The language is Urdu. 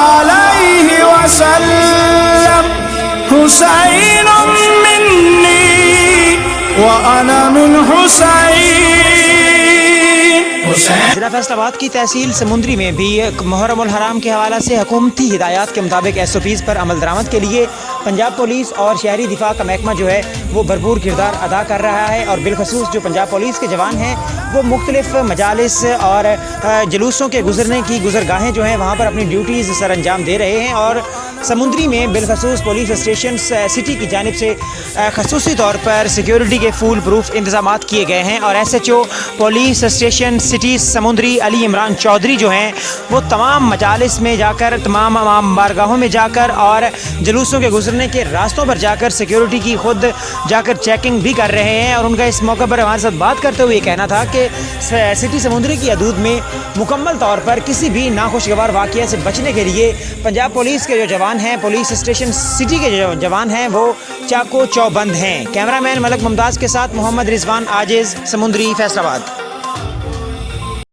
عليه وسلم حسين مني وأنا من حسين। ضلع فیصلاباد کی تحصیل سمندری میں بھی محرم الحرام کے حوالے سے حکومتی ہدایات کے مطابق SOPs پر عمل درآمد کے لیے پنجاب پولیس اور شہری دفاع کا محکمہ جو ہے وہ بھرپور کردار ادا کر رہا ہے، اور بالخصوص جو پنجاب پولیس کے جوان ہیں وہ مختلف مجالس اور جلوسوں کے گزرنے کی گزرگاہیں جو ہیں وہاں پر اپنی ڈیوٹیز سر انجام دے رہے ہیں، اور سمندری میں بالخصوص پولیس اسٹیشن سٹی کی جانب سے خصوصی طور پر سیکیورٹی کے فول پروف انتظامات کیے گئے ہیں، اور SHO پولیس اسٹیشن سٹی سمندری علی عمران چودھری جو ہیں وہ تمام مجالس میں جا کر، تمام عوام بارگاہوں میں جا کر اور جلوسوں کے گزرنے کے راستوں پر جا کر سیکیورٹی کی خود جا کر چیکنگ بھی کر رہے ہیں، اور ان کا اس موقع پر ہمارے ساتھ بات کرتے ہوئے یہ کہنا تھا کہ سٹی سمندری کی حدود میں مکمل طور پر کسی بھی ناخوشگوار واقعے سے بچنے کے لیے پنجاب پولیس کے جو جوان ہیں، پولیس اسٹیشن سٹی کے جو جوان ہیں وہ چاقو چوبند ہیں۔ کیمرہ مین ملک ممتاز کے ساتھ محمد رضوان عاجز، سمندری، فیصل آباد۔